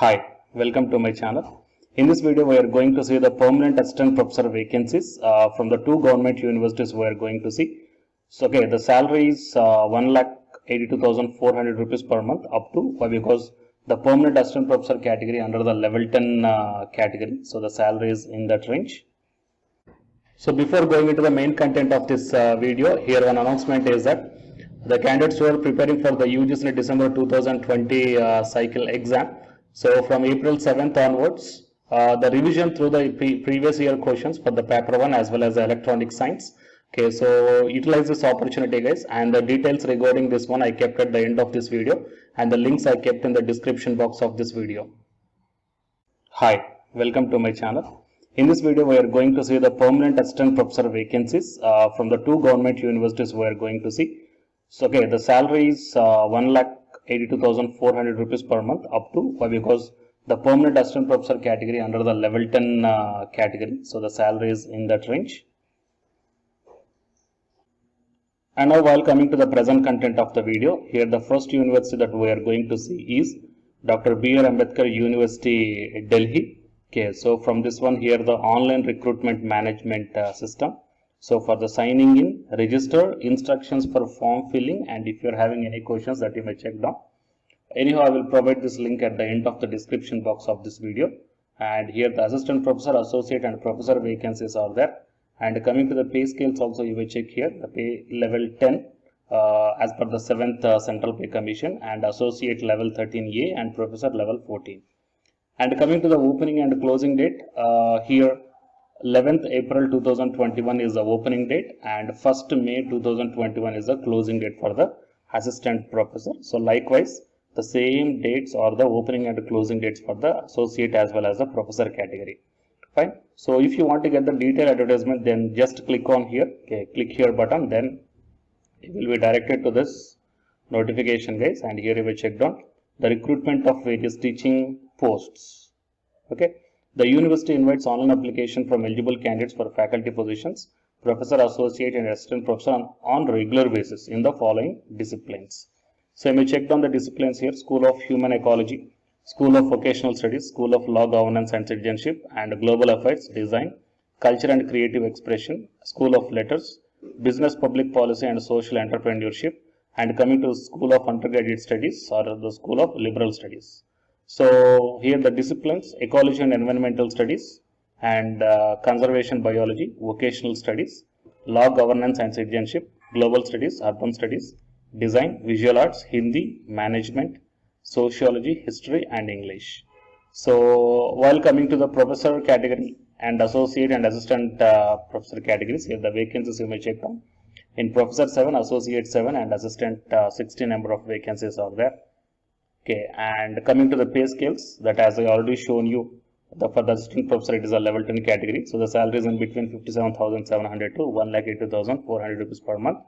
Hi, welcome to my channel. In this video, we are going to see the permanent assistant professor vacancies from the two government universities we are going to see. So, okay, the salary is 1,82,400 rupees per month up to, why? Because the permanent assistant professor category under the level 10 category. So, the salary is in that range. So, before going into the main content of this video, here one announcement is that the candidates who are preparing for the UGC December 2020 cycle exam. So from April 7th onwards, the revision through the previous year questions for the paper 1 as well as the electronic science. Okay, so utilize this opportunity, guys, and the details regarding this one I kept at the end of this video, and the links I kept in the description box of this video. Hi, welcome to my channel. In this video, we are going to see the permanent assistant professor vacancies from the two government universities we are going to see. So, okay, the salary is 1,82,400 rupees per month up to, why? Because the permanent assistant professor category under the level 10 category. So, the salary is in that range. And now, while coming to the present content of the video, here the first university that we are going to see is Dr. B.R. Ambedkar University, Delhi. Okay, so from this one here, the online recruitment management system. So for the signing in, register, instructions for form filling, and if you are having any questions that you may check down. Anyhow, I will provide this link at the end of the description box of this video. And here the assistant professor, associate and professor vacancies are there. And coming to the pay scales also, you will check here the pay level 10 as per the 7th Central Pay Commission, and associate level 13A and professor level 14. And coming to the opening and closing date, here 11th April 2021 is the opening date, and 1st May 2021 is the closing date for the assistant professor. So likewise, the same dates are the opening and closing dates for the associate as well as the professor category. Fine. So if you want to get the detailed advertisement, then just click on here. Okay, click here button, then it will be directed to this notification, guys, and here you will check down the recruitment of various teaching posts. Okay. The university invites online application from eligible candidates for faculty positions, professor, associate, and assistant professor on regular basis in the following disciplines. So you may check down the disciplines here: School of Human Ecology, School of Vocational Studies, School of Law, Governance and Citizenship and Global Affairs, Design, Culture and Creative Expression, School of Letters, Business, Public Policy and Social Entrepreneurship, and coming to School of Undergraduate Studies or the School of Liberal Studies. So here the disciplines: Ecology and Environmental Studies and Conservation Biology, Vocational Studies, Law, Governance and Citizenship, Global Studies, Urban Studies, Design, Visual Arts, Hindi, Management, Sociology, History and English. So while coming to the professor category and associate and assistant professor categories, here the vacancies you may check down. In professor 7, associate 7 and assistant 16 number of vacancies are there. Okay, and coming to the pay scales, that as I already shown you, for the assistant professor it is a level 10 category. So the salary is in between 57,700 to 1,82,400 rupees per month.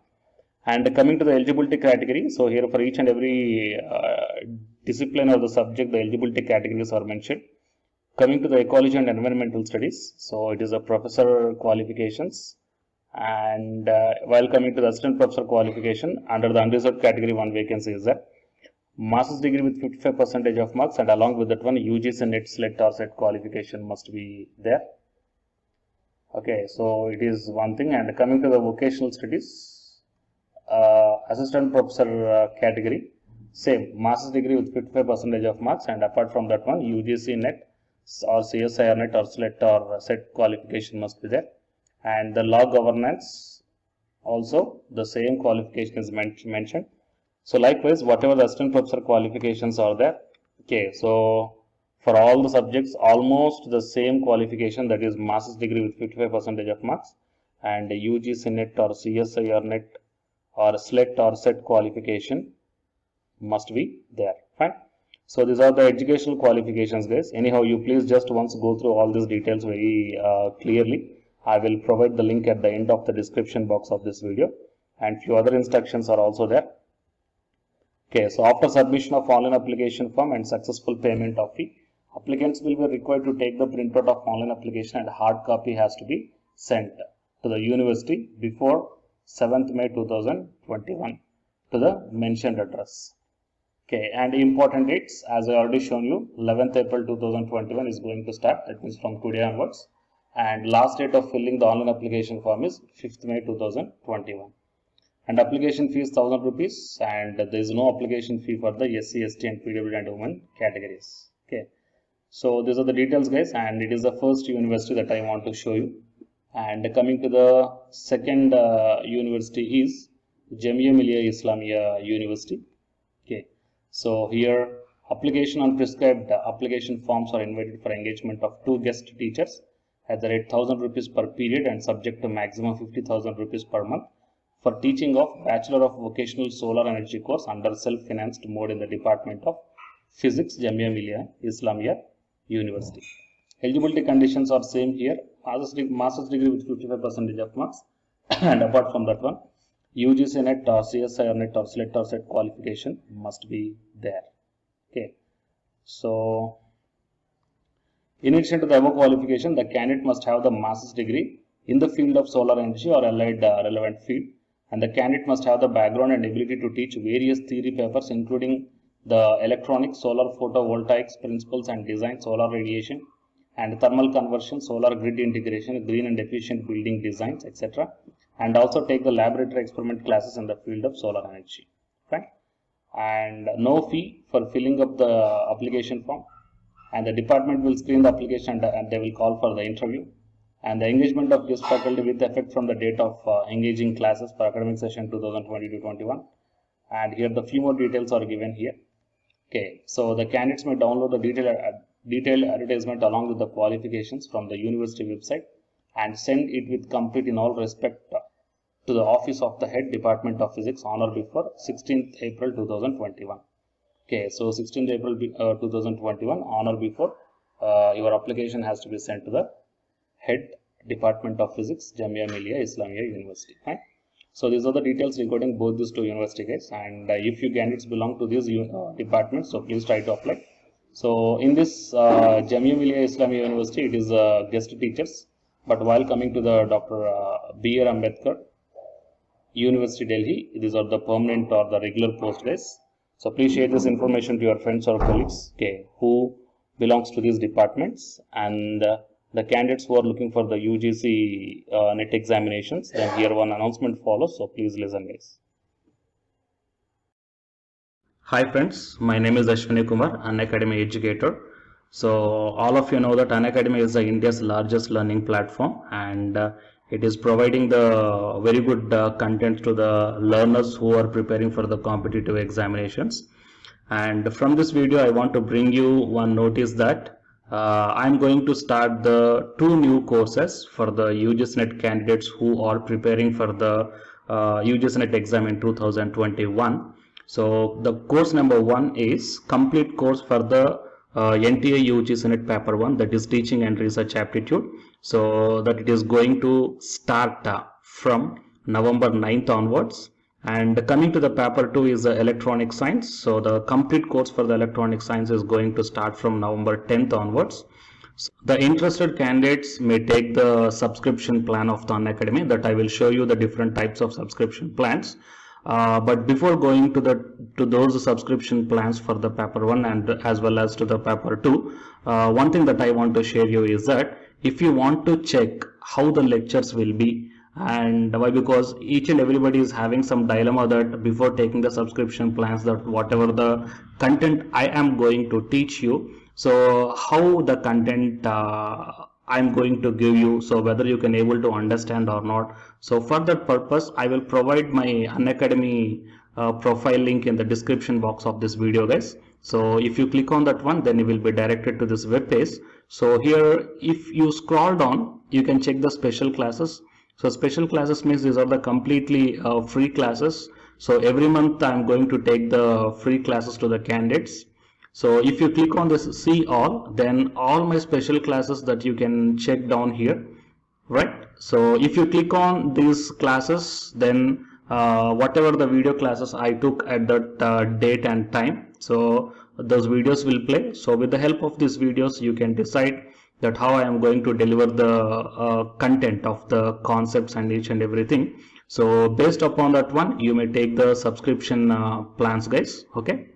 And coming to the eligibility category, so here for each and every discipline or the subject, the eligibility categories are mentioned. Coming to the ecology and environmental studies, so it is a professor qualifications. And while coming to the assistant professor qualification, under the unreserved category, one vacancy is there. Master's degree with 55% of marks, and along with that one UGC NET, SLET or SET qualification must be there. Okay, so it is one thing. And coming to the vocational studies, assistant professor category, same master's degree with 55% of marks, and apart from that one UGC NET or CSIR NET or SLET or SET qualification must be there. And the law, governance also the same qualification is mentioned. So likewise, whatever the assistant professor qualifications are there, okay, so for all the subjects almost the same qualification, that is master's degree with 55% of marks, and UGC NET or CSIR NET or SLET or SET qualification must be there. Fine. So these are the educational qualifications, guys. Anyhow, you please just once go through all these details very clearly. I will provide the link at the end of the description box of this video, and few other instructions are also there. Okay, so after submission of online application form and successful payment of fee, applicants will be required to take the printout of online application, and hard copy has to be sent to the university before 7th May 2021 to the mentioned address. Okay, and important dates, as I already shown you, 11th April 2021 is going to start, that means from today onwards. And last date of filling the online application form is 5th May 2021. And application fee is 1000 rupees, and there is no application fee for the SC, ST and PWD and women categories. Okay, so these are the details, guys, and it is the first university that I want to show you. And coming to the second university is Jamia Millia Islamia University. Okay, so here application on prescribed application forms are invited for engagement of 2 guest teachers at the rate 1000 rupees per period and subject to maximum 50,000 rupees per month for teaching of Bachelor of Vocational Solar Energy course under self-financed mode in the Department of Physics, Jamia Millia Islamia University. Eligibility conditions are same here, master's degree with 55% of marks and apart from that one, UGC NET or CSI or NET or SLET or SET qualification must be there. Okay, so in addition to the above qualification, the candidate must have the master's degree in the field of solar energy or allied relevant field, and the candidate must have the background and ability to teach various theory papers including the electronics, solar photovoltaics principles and design, solar radiation and thermal conversion, solar grid integration, green and efficient building designs, etc. And also take the laboratory experiment classes in the field of solar energy. Right? And no fee for filling up the application form. And the department will screen the application and they will call for the interview. And the engagement of guest faculty with effect from the date of engaging classes for academic session 2020-21. And here the few more details are given here. Okay, so the candidates may download the detailed advertisement along with the qualifications from the university website and send it with complete in all respect to the office of the head Department of Physics on or before 16th April 2021. Okay, so 16th April 2021 on or before your application has to be sent to the head Department of Physics, Jamia Millia Islamia University. Right? So these are the details regarding both these two university guys, and if you candidates belong to these departments, so please try to apply. So in this Jamia Millia Islamia University, it is guest teachers, but while coming to the Dr. B.R. Ambedkar University Delhi, these are the permanent or the regular post guys. So please share this information to your friends or colleagues, okay, who belongs to these departments, and the candidates who are looking for the UGC NET examinations, then here one announcement follows, so please listen guys. Hi friends, my name is Ashwini Kumar, Unacademy educator. So all of you know that Unacademy is India's largest learning platform, and it is providing the very good content to the learners who are preparing for the competitive examinations. And from this video I want to bring you one notice that I'm going to start the 2 new courses for the UGC NET candidates who are preparing for the UGC NET exam in 2021. So the course number 1 is complete course for the NTA UGC NET paper 1, that is teaching and research aptitude. So that it is going to start from November 9th onwards. And coming to the paper 2 is the electronic science. So the complete course for the electronic science is going to start from November 10th onwards. So the interested candidates may take the subscription plan of the Unacademy, that I will show you the different types of subscription plans. But before going to those subscription plans for the paper 1 and as well as to the paper 2, one thing that I want to share you is that if you want to check how the lectures will be, and why, because each and everybody is having some dilemma that before taking the subscription plans, that whatever the content I am going to teach you, so how the content I'm going to give you, so whether you can able to understand or not. So for that purpose I will provide my Unacademy profile link in the description box of this video guys. So if you click on that one, then you will be directed to this web page. So here if you scroll down, you can check the special classes. So special classes means these are the completely free classes. So every month I'm going to take the free classes to the candidates. So if you click on this see all, then all my special classes that you can check down here, right? So if you click on these classes, then whatever the video classes I took at that date and time, so those videos will play. So with the help of these videos you can decide that how I am going to deliver the content of the concepts and each and everything. So based upon that one, you may take the subscription plans guys. Okay.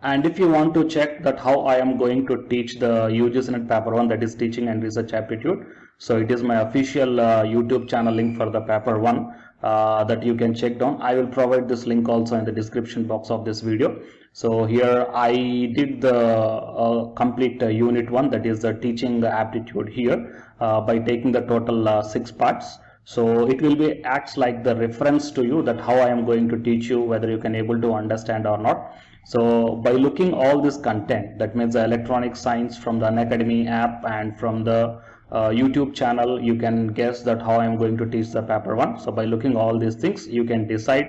And if you want to check that how I am going to teach the UGC NET paper 1, that is teaching and research aptitude, so it is my official YouTube channel link for the paper 1 that you can check down. I will provide this link also in the description box of this video. So here I did the complete unit 1, that is the teaching aptitude here by taking the total 6 parts. So it will be acts like the reference to you that how I am going to teach you, whether you can able to understand or not. So by looking all this content, that means the electronic science from the Unacademy app and from the YouTube channel, you can guess that how I am going to teach the paper 1. So by looking all these things, you can decide